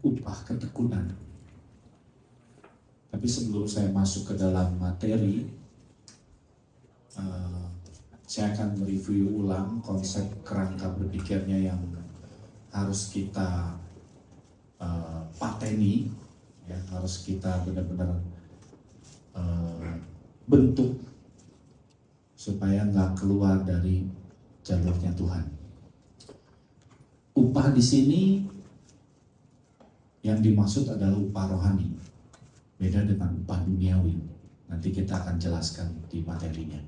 upah ketekunan. Tapi sebelum saya masuk ke dalam materi, saya akan mereview ulang konsep kerangka berpikirnya yang harus kita pateni, ya, harus kita benar-benar bentuk supaya nggak keluar dari jalurnya Tuhan. Upah di sini yang dimaksud adalah upah rohani, beda dengan upah duniawi. Nanti kita akan jelaskan di materinya.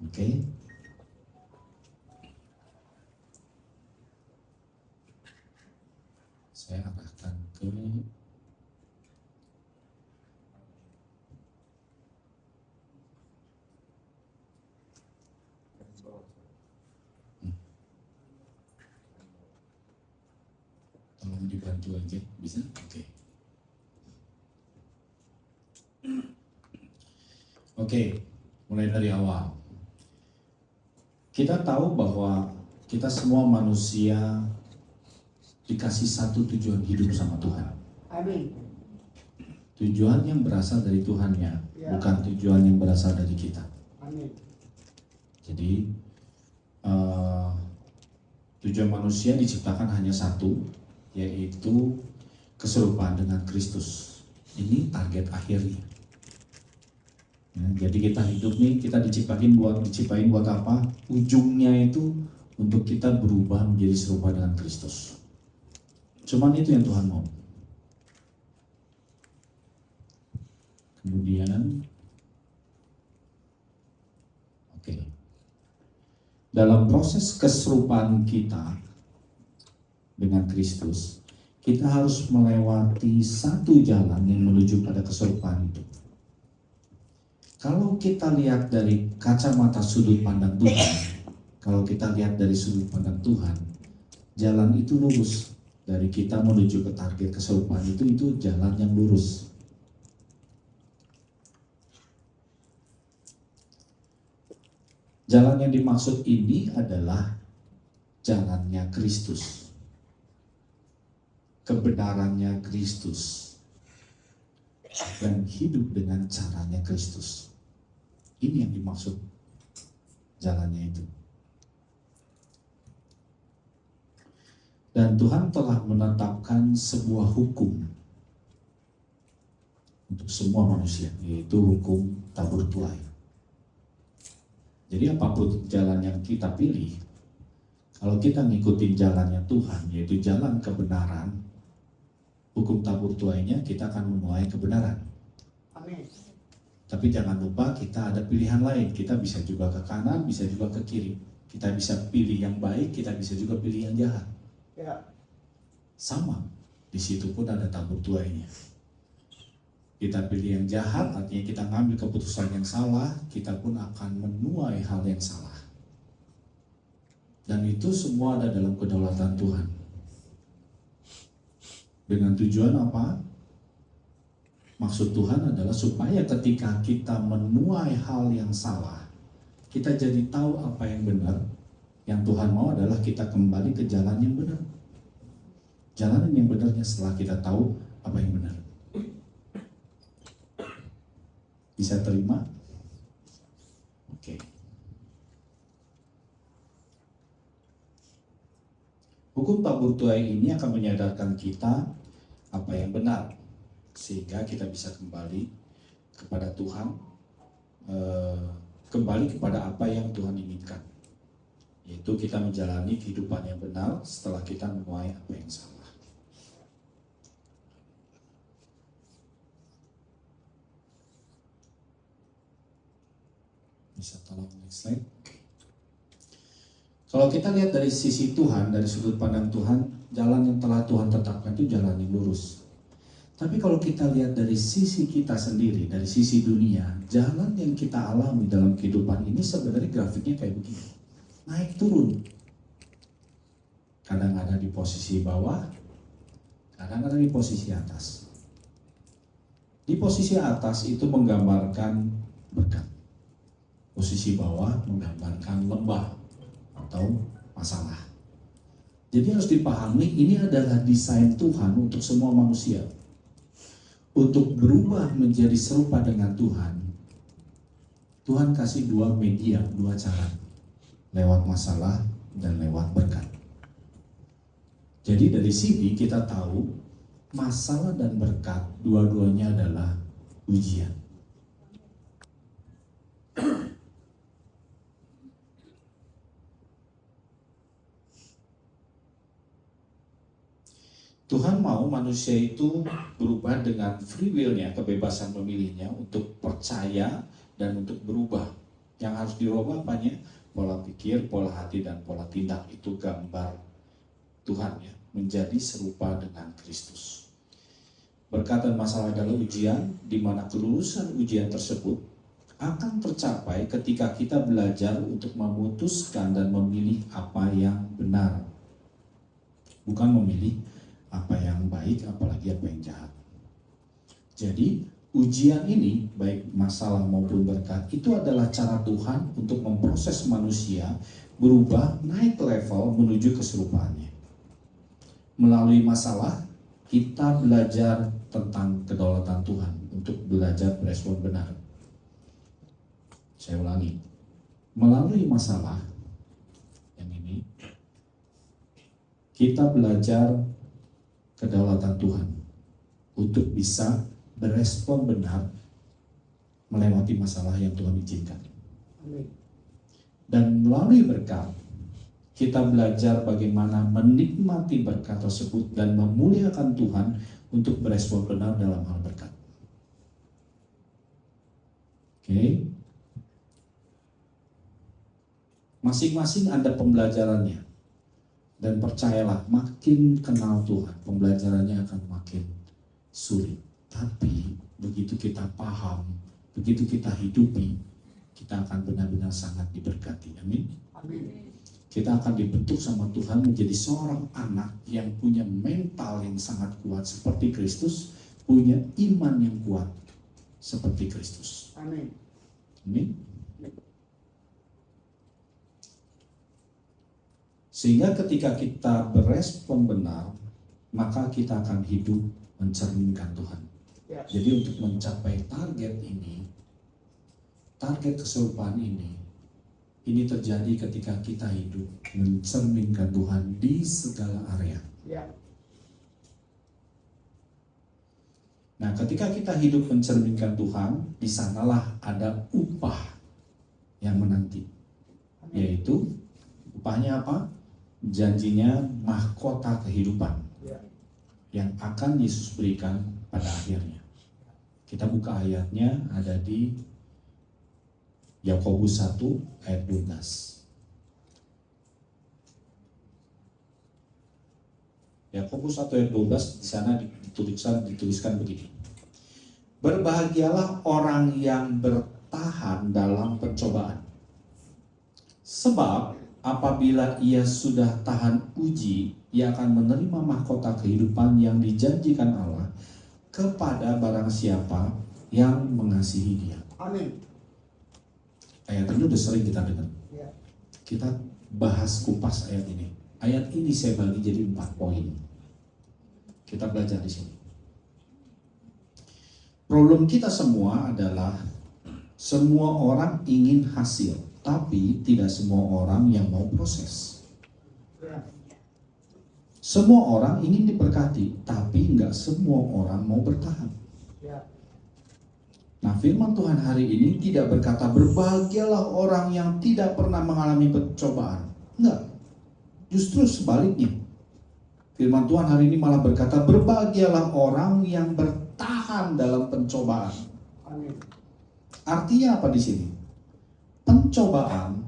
Oke? Saya arahkan ke tolong dibantu aja, bisa? Oke. Oke, mulai dari awal. Kita tahu bahwa kita semua manusia dikasih satu tujuan hidup sama Tuhan. Amin. Tujuan yang berasal dari Tuhannya, Ya. bukan tujuan yang berasal dari kita. Amin. Jadi tujuan manusia diciptakan hanya satu, yaitu keserupaan dengan Kristus. Ini target akhirnya. Ya, jadi kita hidup nih, kita diciptakan buat apa? Ujungnya itu untuk kita berubah menjadi serupa dengan Kristus. Cuman itu yang Tuhan mau. Kemudian, oke. Dalam proses keserupaan kita dengan Kristus, kita harus melewati satu jalan yang menuju pada keserupaan itu. Kalau kita lihat dari kacamata sudut pandang Tuhan, kalau kita lihat dari sudut pandang Tuhan, jalan itu lurus. Dari kita menuju ke target keserupaan itu jalan yang lurus. Jalan yang dimaksud ini adalah jalannya Kristus, kebenarannya Kristus, dan hidup dengan caranya Kristus. Ini yang dimaksud jalannya itu. Dan Tuhan telah menetapkan sebuah hukum untuk semua manusia, yaitu hukum tabur tuai. Jadi apapun jalan yang kita pilih, kalau kita ngikutin jalannya Tuhan, yaitu jalan kebenaran, hukum tabur tuainya kita akan menuai kebenaran. Amin. Tapi jangan lupa kita ada pilihan lain. Kita bisa juga ke kanan, bisa juga ke kiri. Kita bisa pilih yang baik, kita bisa juga pilih yang jahat. Ya. Sama, di situ pun ada tabur tuainya. Kita pilih yang jahat, artinya kita ngambil keputusan yang salah, kita pun akan menuai hal yang salah. Dan itu semua ada dalam kedaulatan Tuhan. Dengan tujuan apa? Maksud Tuhan adalah supaya ketika kita menuai hal yang salah, kita jadi tahu apa yang benar. Yang Tuhan mau adalah kita kembali ke jalan yang benar. Jalan yang benarnya setelah kita tahu apa yang benar. Bisa terima? Oke. Hukum tabur tuai ini akan menyadarkan kita apa yang benar, sehingga kita bisa kembali kepada Tuhan, kembali kepada apa yang Tuhan inginkan, yaitu kita menjalani kehidupan yang benar setelah kita menuai apa yang salah. Bisa tolong next slide. Kalau kita lihat dari sisi Tuhan, dari sudut pandang Tuhan, jalan yang telah Tuhan tetapkan itu jalan yang lurus. Tapi kalau kita lihat dari sisi kita sendiri, dari sisi dunia, jalan yang kita alami dalam kehidupan ini sebenarnya grafiknya kayak begini. Naik turun. Kadang ada di posisi bawah, kadang ada di posisi atas. Di posisi atas itu menggambarkan berkat. Posisi bawah menggambarkan lembah atau masalah. Jadi harus dipahami ini adalah desain Tuhan untuk semua manusia. Untuk berubah menjadi serupa dengan Tuhan, Tuhan kasih dua media, dua cara. Lewat masalah dan lewat berkat. Jadi dari sini kita tahu masalah dan berkat dua-duanya adalah ujian. Tuhan mau manusia itu berubah dengan free will-nya, kebebasan memilihnya untuk percaya dan untuk berubah. Yang harus dirubah apanya? Pola pikir, pola hati, dan pola tindak. Itu gambar Tuhan ya, menjadi serupa dengan Kristus. Berkat dan masalah adalah ujian, di mana kelulusan ujian tersebut akan tercapai ketika kita belajar untuk memutuskan dan memilih apa yang benar. Bukan memilih apa yang baik, apalagi apa yang jahat. Jadi ujian ini, baik masalah maupun berkat, itu adalah cara Tuhan untuk memproses manusia berubah naik level menuju keserupaannya. Melalui masalah, kita belajar tentang kedaulatan Tuhan untuk belajar berespon benar. Saya ulangi, melalui masalah yang ini, kita belajar kedaulatan Tuhan untuk bisa berespon benar melewati masalah yang Tuhan izinkan. Dan melalui berkat, kita belajar bagaimana menikmati berkat tersebut dan memuliakan Tuhan untuk berespon benar dalam hal berkat. Oke. Masing-masing ada pembelajarannya. Dan percayalah, makin kenal Tuhan, pembelajarannya akan makin sulit. Tapi begitu kita paham, begitu kita hidupi, kita akan benar-benar sangat diberkati. Amin. Amin. Kita akan dibentuk sama Tuhan menjadi seorang anak yang punya mental yang sangat kuat seperti Kristus, punya iman yang kuat seperti Kristus. Amin. Amin. Sehingga ketika kita berespon benar, maka kita akan hidup mencerminkan Tuhan. Yes. Jadi untuk mencapai target ini, target keserupaan ini terjadi ketika kita hidup mencerminkan Tuhan di segala area. Yeah. Nah, ketika kita hidup mencerminkan Tuhan, di sanalah ada upah yang menanti. Yaitu upahnya apa? Janjinya mahkota kehidupan yang akan Yesus berikan pada akhirnya. Kita buka ayatnya, ada di Yakobus 1 ayat 12. Yakobus 1 ayat 12 di sana dituliskan begini. Berbahagialah orang yang bertahan dalam pencobaan. Sebab apabila ia sudah tahan uji, ia akan menerima mahkota kehidupan yang dijanjikan Allah kepada barang siapa yang mengasihi Dia. Amin. Ayat ini udah sering kita dengar. Ya. Kita bahas kupas ayat ini. Ayat ini saya bagi jadi 4 poin. Kita belajar di sini. Problem kita semua adalah semua orang ingin hasil, tapi tidak semua orang yang mau proses. Ya. Semua orang ingin diberkati, tapi nggak semua orang mau bertahan. Ya. Nah, firman Tuhan hari ini tidak berkata berbahagialah orang yang tidak pernah mengalami pencobaan. Enggak. Justru sebaliknya. Firman Tuhan hari ini malah berkata berbahagialah orang yang bertahan dalam pencobaan. Amin. Artinya apa di sini? Pencobaan,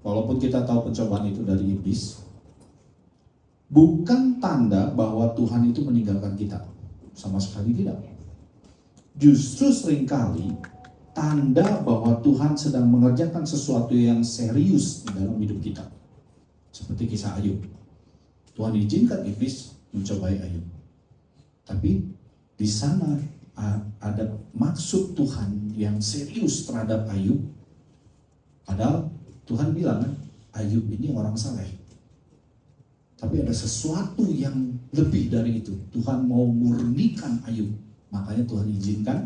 walaupun kita tahu pencobaan itu dari iblis, bukan tanda bahwa Tuhan itu meninggalkan kita. Sama sekali tidak. Justru seringkali tanda bahwa Tuhan sedang mengerjakan sesuatu yang serius di dalam hidup kita. Seperti kisah Ayub. Tuhan izinkan iblis mencobai Ayub. Tapi di sana ada maksud Tuhan yang serius terhadap Ayub. Padahal Tuhan bilang kan, Ayub ini orang saleh. Tapi ada sesuatu yang lebih dari itu. Tuhan mau murnikan Ayub. Makanya Tuhan izinkan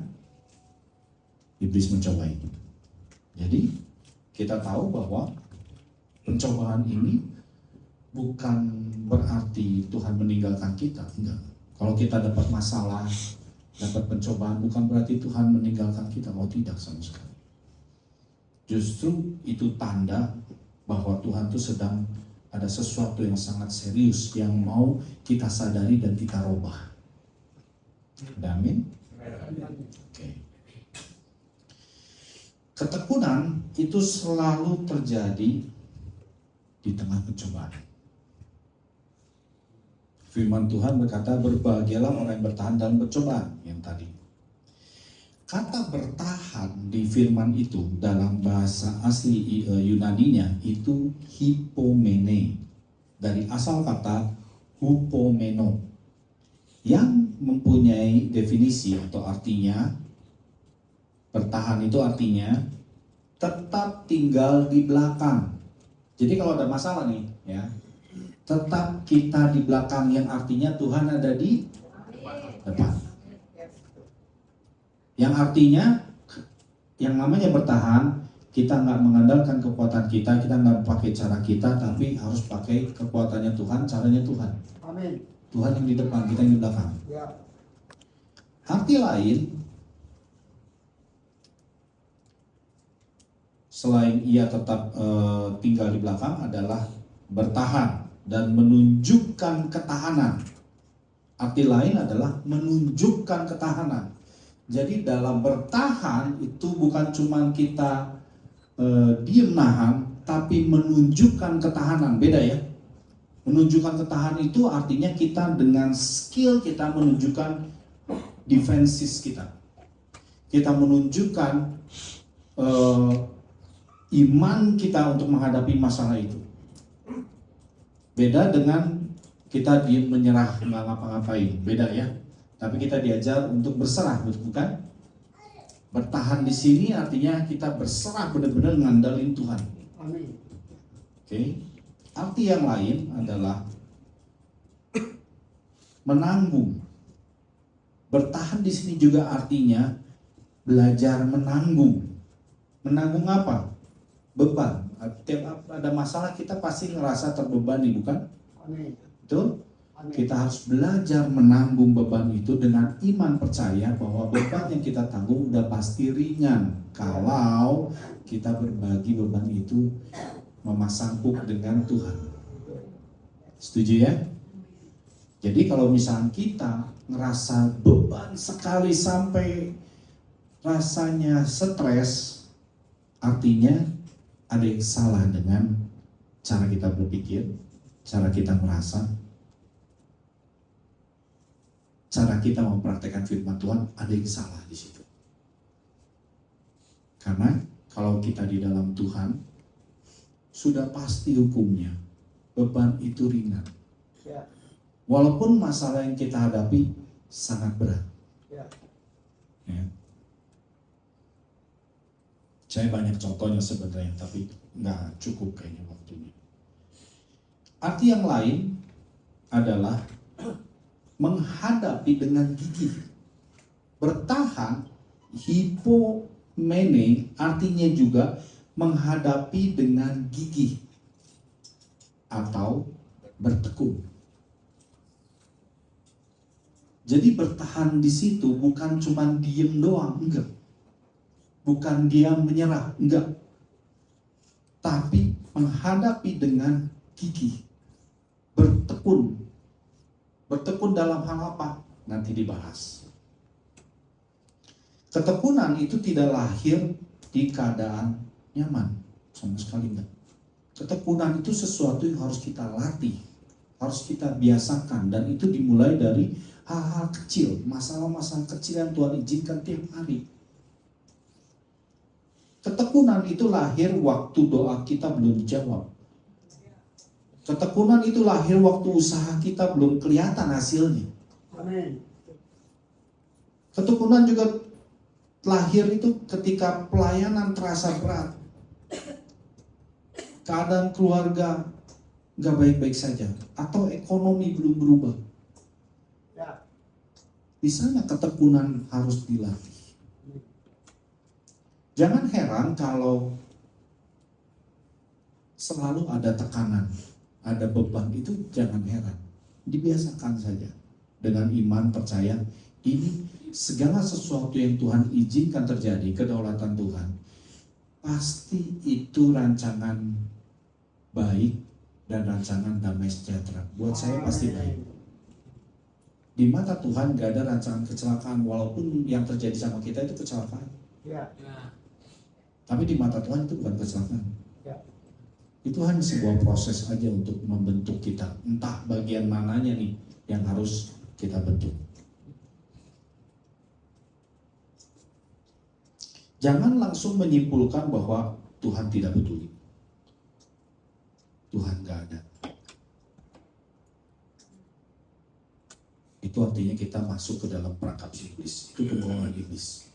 iblis mencobai. Jadi kita tahu bahwa pencobaan ini bukan berarti Tuhan meninggalkan kita. Enggak. Kalau kita dapat masalah, dapat pencobaan, bukan berarti Tuhan meninggalkan kita. Oh tidak, sama sekali. Justru itu tanda bahwa Tuhan itu sedang ada sesuatu yang sangat serius yang mau kita sadari dan kita robah. Amin. Oke. Ketekunan itu selalu terjadi di tengah pencobaan. Firman Tuhan berkata, berbahagialah orang yang bertahan dalam pencobaan. Yang tadi kata bertahan di firman itu dalam bahasa asli Yunaninya itu hipomene, dari asal kata hupomeno, yang mempunyai definisi atau artinya bertahan itu artinya tetap tinggal di belakang. Jadi kalau ada masalah nih ya, tetap kita di belakang, yang artinya Tuhan ada di depan. Yang artinya, yang namanya bertahan, kita nggak mengandalkan kekuatan kita nggak pakai cara kita, tapi harus pakai kekuatannya Tuhan, caranya Tuhan. Amin. Tuhan yang di depan, kita yang di belakang. Ya. Arti lain, selain ia tetap tinggal di belakang, adalah bertahan dan menunjukkan ketahanan. Arti lain adalah menunjukkan ketahanan. Jadi dalam bertahan itu bukan cuma kita diem nahan, tapi menunjukkan ketahanan. Beda ya. Menunjukkan ketahanan itu artinya kita dengan skill kita menunjukkan defenses kita. Kita menunjukkan iman kita untuk menghadapi masalah itu. Beda dengan kita diem menyerah nggak ngapa-ngapain. Beda ya. Tapi kita diajar untuk berserah, bukan? Bertahan di sini artinya kita berserah benar-benar ngandalin Tuhan. Amin. Oke. Arti yang lain adalah menanggung. Bertahan di sini juga artinya belajar menanggung. Menanggung apa? Beban. Tiap ada masalah kita pasti ngerasa terbebani, bukan? Amin. Betul? Amin. Kita harus belajar menanggung beban itu dengan iman percaya bahwa beban yang kita tanggung udah pasti ringan kalau kita berbagi beban itu memasangkuk dengan Tuhan. Setuju ya? Jadi kalau misalnya kita ngerasa beban sekali sampai rasanya stres, artinya ada yang salah dengan cara kita berpikir, cara kita merasa, cara kita mempraktekkan firman Tuhan, ada yang salah di situ. Karena kalau kita di dalam Tuhan, sudah pasti hukumnya, beban itu ringan. Ya. Walaupun masalah yang kita hadapi sangat berat. Ya. Ya. Saya banyak contohnya sebenarnya, tapi nggak cukup kayaknya waktunya. Arti yang lain adalah menghadapi dengan gigih. Bertahan, hipomene, artinya juga menghadapi dengan gigih atau bertekun. Jadi bertahan di situ bukan cuma diem doang, enggak. Bukan diam menyerah, enggak. Tapi menghadapi dengan gigih. Bertekun. Bertekun dalam hal apa? Nanti dibahas. Ketekunan itu tidak lahir di keadaan nyaman, sama sekali enggak. Ketekunan itu sesuatu yang harus kita latih, harus kita biasakan, dan itu dimulai dari hal-hal kecil, masalah-masalah kecil yang Tuhan izinkan tiap hari. Ketekunan itu lahir waktu doa kita belum dijawab. Ketekunan itu lahir waktu usaha kita belum kelihatan hasilnya. Amin. Ketekunan juga lahir itu ketika pelayanan terasa berat. Keadaan keluarga nggak baik-baik saja, atau ekonomi belum berubah, Ya. di sana ketekunan harus dilatih. Jangan heran kalau selalu ada tekanan, ada beban, itu jangan heran. Dibiasakan saja dengan iman, percaya ini segala sesuatu yang Tuhan izinkan terjadi, kedaulatan Tuhan, pasti itu rancangan baik dan rancangan damai sejahtera. Buat saya pasti baik. Di mata Tuhan gak ada rancangan kecelakaan, walaupun yang terjadi sama kita itu kecelakaan. Ya. Tapi di mata Tuhan itu bukan kecelakaan. Ya. Itu hanya sebuah proses aja untuk membentuk kita. Entah bagian mananya nih yang harus kita bentuk. Jangan langsung menyimpulkan bahwa Tuhan tidak peduli. Tuhan gak ada. Itu artinya kita masuk ke dalam perangkap iblis. Itu kebohongan iblis.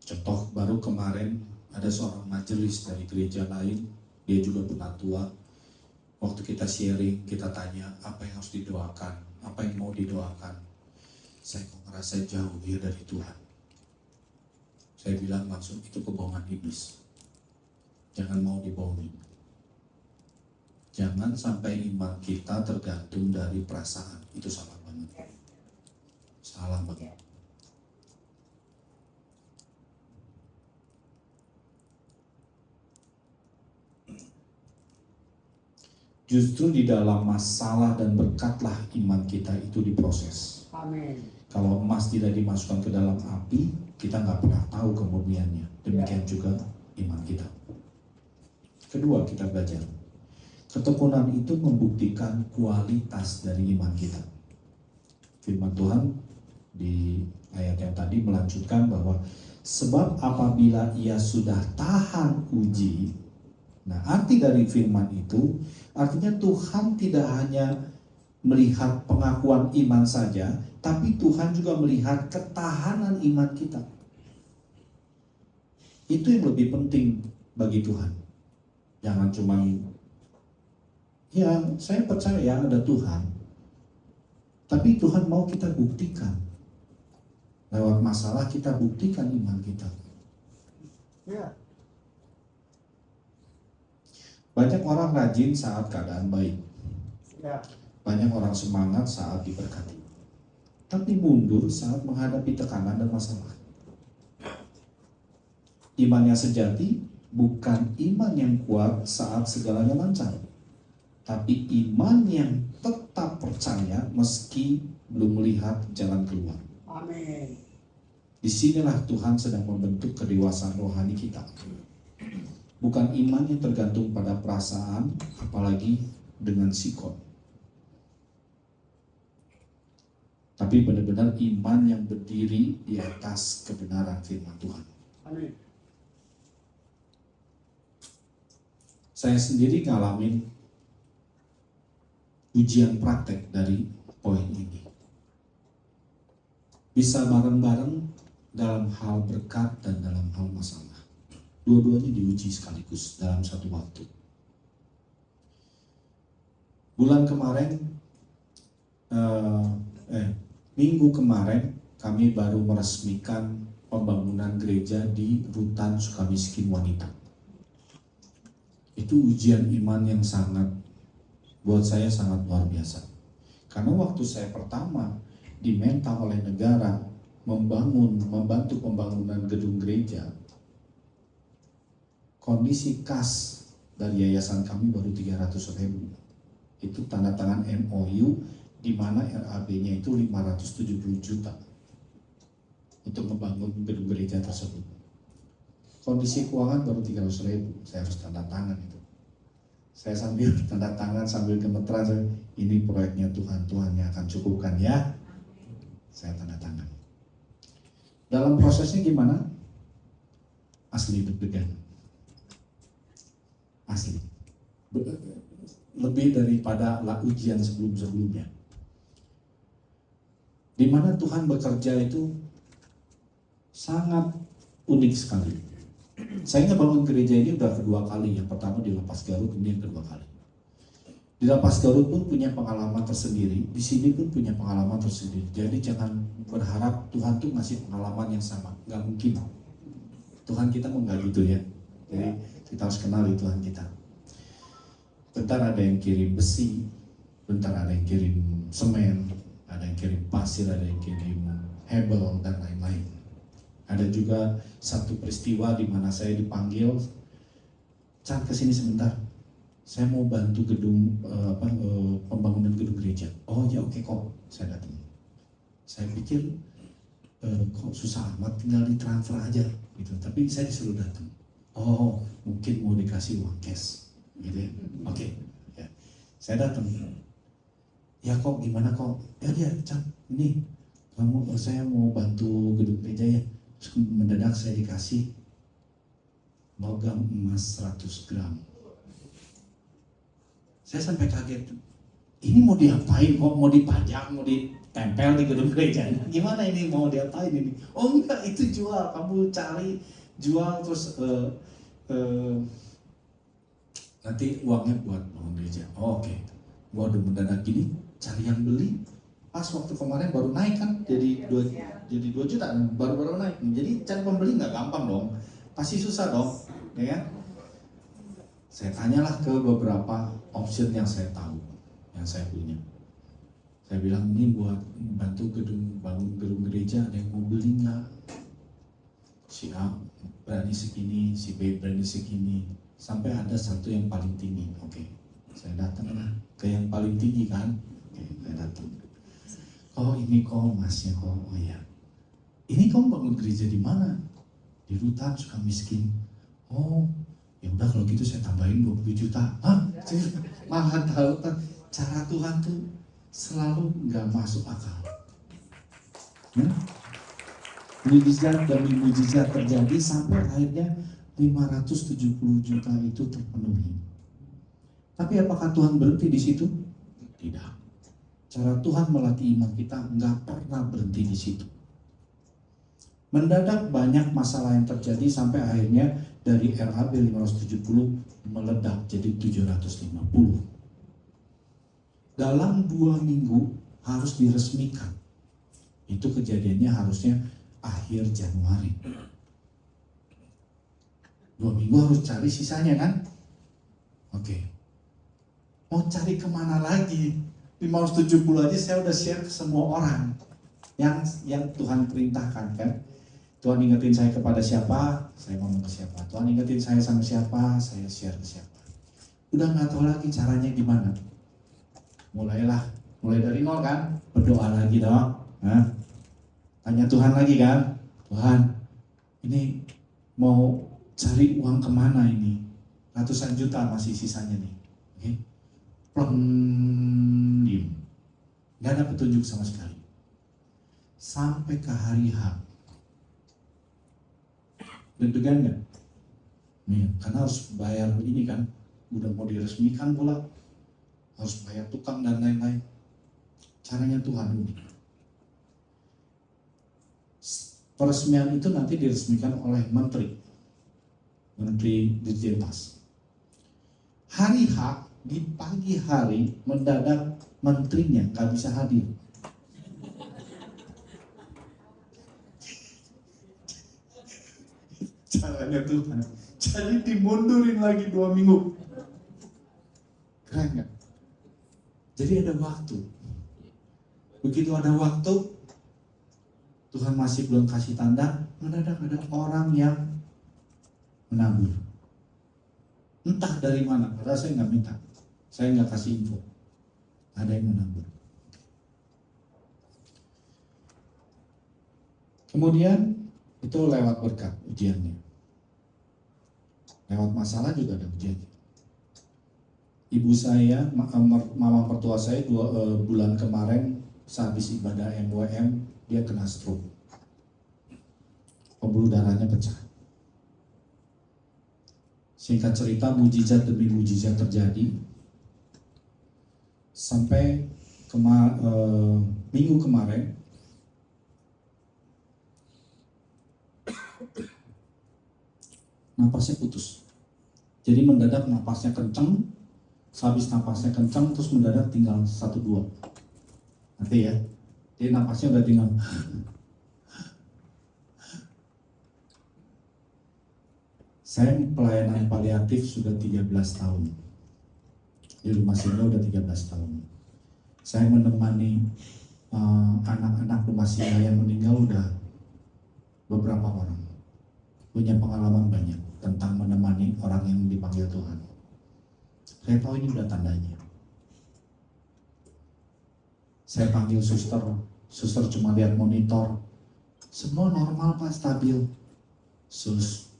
Contoh baru kemarin ada seorang majelis dari gereja lain, dia juga penatua. Waktu kita sharing, kita tanya apa yang harus didoakan, apa yang mau didoakan. Saya kok ngerasa jauh ya dari Tuhan. Saya bilang langsung itu kebohongan iblis. Jangan mau dibohongin. Jangan sampai iman kita tergantung dari perasaan. Itu salah banget. Salah banget. Justru di dalam masalah dan berkatlah iman kita itu diproses. Amin. Kalau emas tidak dimasukkan ke dalam api, kita nggak pernah tahu kemudiannya. Demikian juga iman kita. Kedua, kita belajar. Ketekunan itu membuktikan kualitas dari iman kita. Firman Tuhan di ayat yang tadi melanjutkan bahwa sebab apabila ia sudah tahan uji. Nah, arti dari firman itu artinya Tuhan tidak hanya melihat pengakuan iman saja, tapi Tuhan juga melihat ketahanan iman kita. Itu yang lebih penting bagi Tuhan. Jangan cuma ya saya percaya ada Tuhan, tapi Tuhan mau kita buktikan. Lewat masalah kita buktikan iman kita. Ya. Banyak orang rajin saat keadaan baik. Ya. Banyak orang semangat saat diberkati. Tapi mundur saat menghadapi tekanan dan masalah. Iman yang sejati bukan iman yang kuat saat segalanya lancar. Tapi iman yang tetap percaya meski belum melihat jalan keluar. Amin. Disinilah Tuhan sedang membentuk kedewasaan rohani kita. Bukan iman yang tergantung pada perasaan, apalagi dengan sikon. Tapi benar-benar iman yang berdiri di atas kebenaran firman Tuhan. Amin. Saya sendiri ngalamin ujian praktek dari poin ini. Bisa bareng-bareng dalam hal berkat dan dalam hal masalah. Dua-duanya diuji sekaligus dalam satu waktu. Bulan kemarin, minggu kemarin kami baru meresmikan pembangunan gereja di Rutan Sukamiskin Wanita. Itu ujian iman yang sangat, buat saya sangat luar biasa. Karena waktu saya pertama diminta oleh negara membantu pembangunan gedung gereja, kondisi kas dari yayasan kami baru 300.000. Itu tanda tangan MOU di mana RAB-nya itu 570 juta untuk membangun gedung gereja tersebut. Kondisi keuangan baru 300.000, saya harus tanda tangan itu. Saya sambil tanda tangan, sambil gemeteran, ini proyeknya Tuhan yang akan cukupkan ya. Saya tanda tangan. Dalam prosesnya gimana? Asli deg-degan. Asli. Lebih daripada ujian sebelum-sebelumnya. Di mana Tuhan bekerja itu sangat unik sekali. Saya ngebangun gereja ini udah kedua kali. Yang pertama di Lepas Garut, ini yang kedua kali. Di Lapas Garut pun punya pengalaman tersendiri, di sini pun punya pengalaman tersendiri. Jadi jangan berharap Tuhan tuh ngasih pengalaman yang sama, nggak mungkin. Tuhan kita mau nggak gitu ya. Jadi kita harus kenali Tuhan kita. Bentar ada yang kirim besi, bentar ada yang kirim semen, ada yang kirim pasir, ada yang kirim hebel dan lain-lain. Ada juga satu peristiwa di mana saya dipanggil, Chan kesini sebentar. Saya mau bantu pembangunan gedung gereja. Oh ya oke kok, saya datang. Saya pikir kok susah amat, tinggal ditransfer aja gitu. Tapi saya disuruh datang. Oh mungkin mau dikasih uang cash, gitu ya. Oke, ya. Saya datang. Ya kok gimana kok? Ya Chan, ini saya mau bantu gedung gereja ya. Terus mendadak saya dikasih logam emas 100 gram. Saya sampai kaget, ini mau diapain kok, mau dipajang, mau ditempel di gedung gereja, gimana ini mau diapain ini? Oh enggak, itu jual, kamu cari, jual terus nanti uangnya buat bangun gereja. Oh, oke. Waduh mendadak gini, cari yang beli, pas waktu kemarin baru naik kan, jadi 2 juta, baru naik, jadi cari pembeli nggak gampang dong, pasti susah dong, ya kan? Saya tanyalah ke beberapa option yang saya tahu, yang saya punya. Saya bilang ini buat bantu bangun gedung gereja, ada yang mau beli nggak? Si A berani segini, si B berani segini, sampai ada satu yang paling tinggi. Oke, saya datang lah ke yang paling tinggi kan. Oke, saya datang. Oh ini kok masnya kok, oh ya. Ini kau bangun gereja di mana? Di Rutan Sukamiskin. Oh. Ya udah kalau gitu saya tambahin 20 juta. Hah? Malah tahu kan cara Tuhan tuh selalu nggak masuk akal. Mujizat demi mujizat terjadi sampai akhirnya 570 juta itu terpenuhi. Tapi apakah Tuhan berhenti di situ? Tidak. Cara Tuhan melatih iman kita nggak pernah berhenti di situ. Mendadak banyak masalah yang terjadi sampai akhirnya dari RAB 570 meledak jadi 750. Dalam 2 minggu harus diresmikan. Itu kejadiannya harusnya akhir Januari. 2 minggu harus cari sisanya kan? Oke. Mau cari kemana lagi? 570 aja saya udah share ke semua orang yang Tuhan perintahkan kan. Tuhan ingetin saya kepada siapa, saya ngomong ke siapa. Tuhan ingetin saya sama siapa, saya share ke siapa. Udah nggak tahu lagi caranya gimana. Mulai dari nol kan, berdoa lagi dong. Nah, tanya Tuhan lagi kan, Tuhan, ini mau cari uang kemana ini? Ratusan juta masih sisanya nih. Oke, diem. Nggak ada petunjuk sama sekali. Sampai ke hari H. Deg-degan nggak? Nih, karena harus bayar ini kan, udah mau diresmikan pula, harus bayar tukang dan lain-lain. Caranya Tuhan unik. Peresmian itu nanti diresmikan oleh Menteri Dirjen Pas. Hari H, di pagi hari mendadak menterinya nggak bisa hadir. Caranya Tuhan. Jadi dimundurin lagi 2 minggu. Keren gak? Jadi ada waktu. Begitu ada waktu, Tuhan masih belum kasih tanda, mendadak ada orang yang menabur. Entah dari mana, padahal saya nggak minta. Saya nggak kasih info. Ada yang menabur. Kemudian itu lewat berkat ujiannya. Lewat masalah juga ada ujiannya. Ibu saya, mama mertua saya 2 bulan kemarin sehabis ibadah MWM dia kena stroke. Pembuluh darahnya pecah. Singkat cerita mujizat demi mujizat terjadi sampai minggu kemarin napasnya putus. Jadi mendadak napasnya kencang Habis napasnya kencang terus mendadak tinggal 1-2. Nanti ya, dia napasnya udah tinggal. Saya pelayanan paliatif sudah 13 tahun. Di rumah singgah udah 13 tahun. Saya menemani anak-anak rumah singgah yang meninggal udah beberapa orang. Punya pengalaman banyak tentang menemani orang yang dipanggil Tuhan. Saya tahu ini udah tandanya. Saya panggil suster, suster cuma lihat monitor, semua normal Pak, stabil. Sus,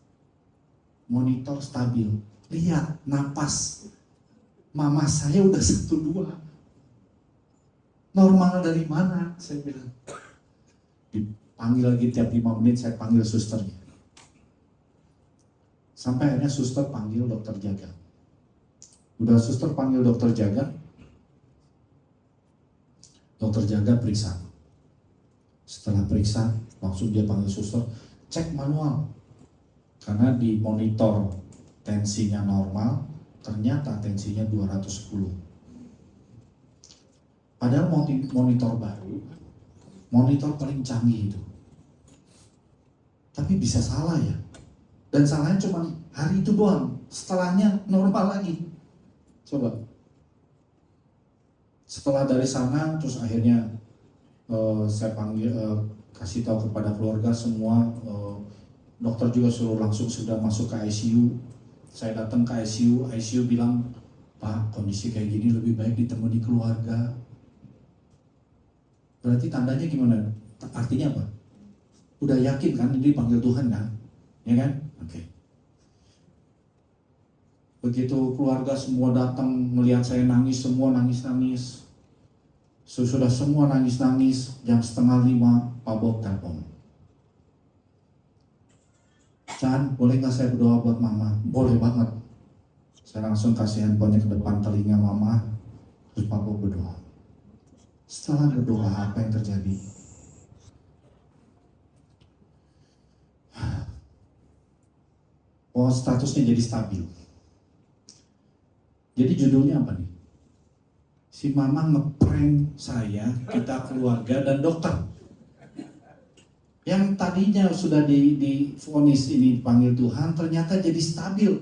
monitor stabil, lihat napas, mama saya udah 1-2. Normal dari mana? Saya bilang. Dipanggil lagi tiap 5 menit, saya panggil susternya. Sampai akhirnya suster panggil dokter jaga. Udah suster panggil dokter jaga, dokter jaga periksa. Setelah periksa, langsung dia panggil suster, cek manual. Karena di monitor tensinya normal, ternyata tensinya 210. Padahal monitor baru, monitor paling canggih itu. Tapi bisa salah ya. Dan salahnya cuma hari itu doang, setelahnya normal lagi. Coba. Setelah dari sana, terus akhirnya saya panggil, kasih tahu kepada keluarga semua, dokter juga suruh langsung sudah masuk ke ICU. Saya datang ke ICU, ICU bilang, Pak, kondisi kayak gini lebih baik ditemani keluarga. Berarti tandanya gimana? Artinya apa? Udah yakin kan ini dipanggil Tuhan kan? Ya kan? Oke. Begitu keluarga semua datang melihat saya nangis, semua nangis-nangis. Sudah semua nangis-nangis, jam 4:30 Pak Bob telepon. Chan, boleh nggak saya berdoa buat mama? Boleh banget. Saya langsung kasih handphonenya ke depan telinga mama, terus Pak Bob berdoa. Setelah berdoa, apa yang terjadi? Oh, statusnya jadi stabil. Jadi judulnya apa nih? Si mama ngeprank saya, kita keluarga dan dokter. Yang tadinya sudah divonis ini dipanggil Tuhan, ternyata jadi stabil.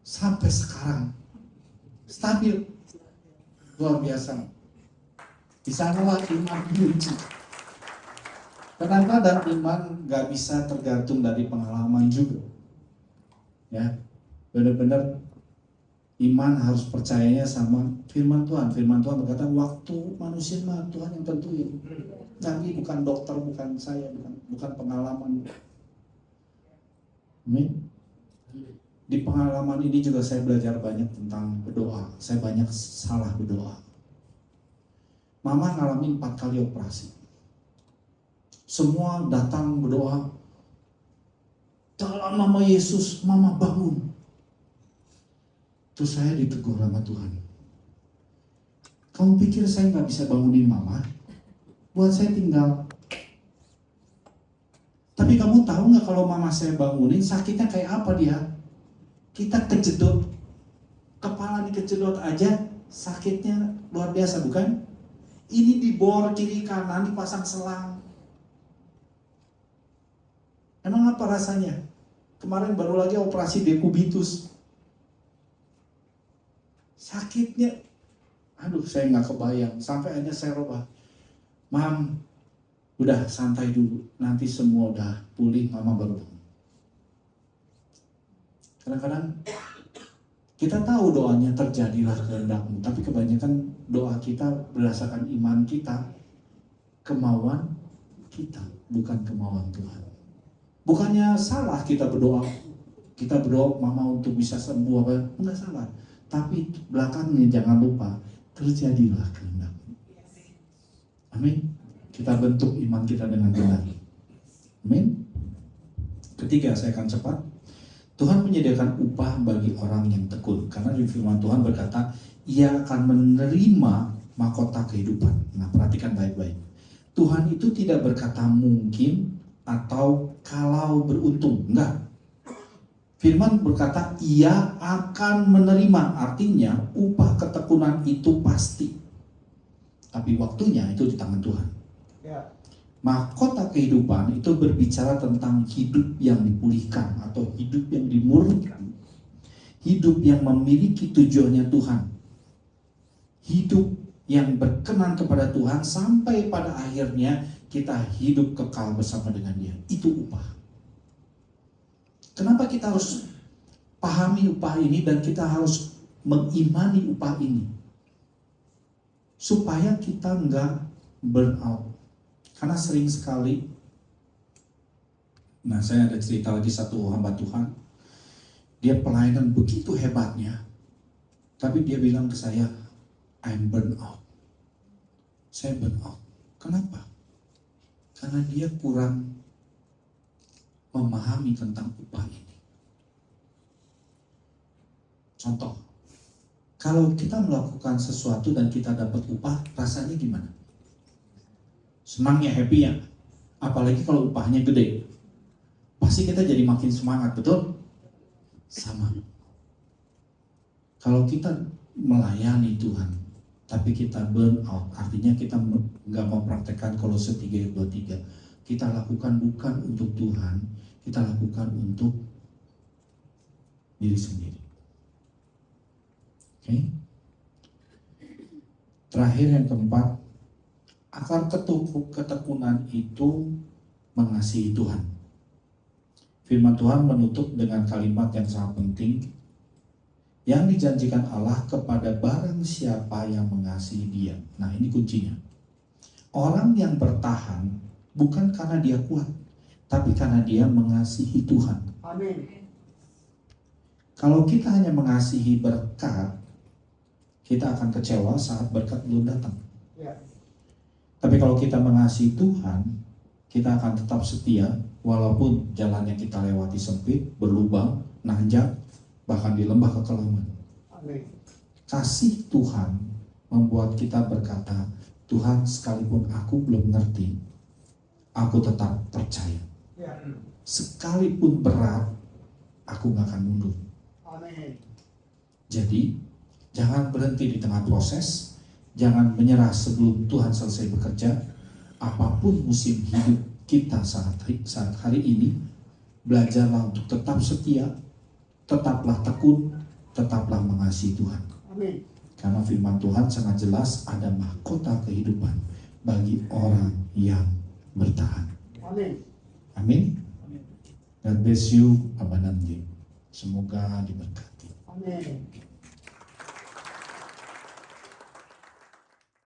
Sampai sekarang. Stabil. Luar biasa. Di sanalah iman diuji. Kadang-kadang iman gak bisa tergantung dari pengalaman juga. Ya, benar-benar iman harus percayanya sama firman Tuhan. Firman Tuhan berkata, waktu manusia mah Tuhan yang tentuin. Kami bukan dokter, bukan saya, bukan pengalaman. Amin. Di pengalaman ini juga saya belajar banyak tentang berdoa. Saya banyak salah berdoa. Mama ngalamin 4 kali operasi. Semua datang berdoa, dalam nama Yesus, mama bangun. Terus saya ditegur sama Tuhan. Kamu pikir saya nggak bisa bangunin mama? Buat saya tinggal. Tapi kamu tahu nggak kalau mama saya bangunin, sakitnya kayak apa dia? Kita kejedot, kepala dikejedot aja, sakitnya luar biasa bukan? Ini dibor kiri kanan, dipasang selang. Emang apa rasanya? Kemarin baru lagi operasi dekubitus. Sakitnya, aduh saya nggak kebayang. Sampai akhirnya saya robah. Mam, udah santai dulu. Nanti semua udah pulih, mama baru bangun. Kadang-kadang kita tahu doanya terjadilah kehendakmu. Tapi kebanyakan doa kita berdasarkan iman kita, kemauan kita, bukan kemauan Tuhan. Bukannya salah kita berdoa mama untuk bisa sembuh apa, enggak salah. Tapi belakangnya jangan lupa terjadilah kehendak-Mu. Amin. Kita bentuk iman kita dengan benar. Amin. Ketiga, saya akan cepat. Tuhan menyediakan upah bagi orang yang tekun. Karena di firman Tuhan berkata, Ia akan menerima mahkota kehidupan. Nah, perhatikan baik-baik. Tuhan itu tidak berkata mungkin atau kalau beruntung, enggak. Firman berkata ia akan menerima, artinya upah ketekunan itu pasti. Tapi waktunya itu di tangan Tuhan. Ya. Mahkota kehidupan itu berbicara tentang hidup yang dipulihkan atau hidup yang dimurnikan. Hidup yang memiliki tujuannya Tuhan. Hidup yang berkenan kepada Tuhan sampai pada akhirnya kita hidup kekal bersama dengan Dia. Itu upah. Kenapa kita harus pahami upah ini dan kita harus mengimani upah ini? Supaya kita enggak burn out. Karena sering sekali, nah saya ada cerita lagi satu hamba Tuhan, dia pelayanan begitu hebatnya, tapi dia bilang ke saya, I'm burn out. Saya burn out. Kenapa? Karena dia kurang memahami tentang upah ini. Contoh, kalau kita melakukan sesuatu dan kita dapat upah, rasanya gimana? Senangnya, happy ya? Apalagi kalau upahnya gede. Pasti kita jadi makin semangat, betul? Sama. Kalau kita melayani Tuhan, tapi kita burn out, artinya kita nggak mau praktekkan Kolose 3:23. Kita lakukan bukan untuk Tuhan, kita lakukan untuk diri sendiri. Oke? Terakhir yang keempat, akar ketekunan itu mengasihi Tuhan. Firman Tuhan menutup dengan kalimat yang sangat penting, yang dijanjikan Allah kepada barang siapa yang mengasihi Dia. Nah, ini kuncinya. Orang yang bertahan bukan karena dia kuat, tapi karena dia mengasihi Tuhan. Amin. Kalau kita hanya mengasihi berkat, kita akan kecewa saat berkat belum datang. Ya. Tapi kalau kita mengasihi Tuhan, kita akan tetap setia walaupun jalan yang kita lewati sempit, berlubang, nanjak, bahkan di lembah kekelaman. Amin. Kasih Tuhan membuat kita berkata, Tuhan, sekalipun aku belum ngerti, aku tetap percaya. Ya. Sekalipun berat, aku gak akan mundur. Amin. Jadi, jangan berhenti di tengah proses, jangan menyerah sebelum Tuhan selesai bekerja. Apapun musim hidup kita saat hari ini, belajarlah untuk tetap setia, tetaplah tekun, tetaplah mengasihi Tuhan. Amin. Karena firman Tuhan sangat jelas, ada mahkota kehidupan bagi orang yang bertahan. Amin. Amin. God bless you abundantly. Semoga diberkati. Amin.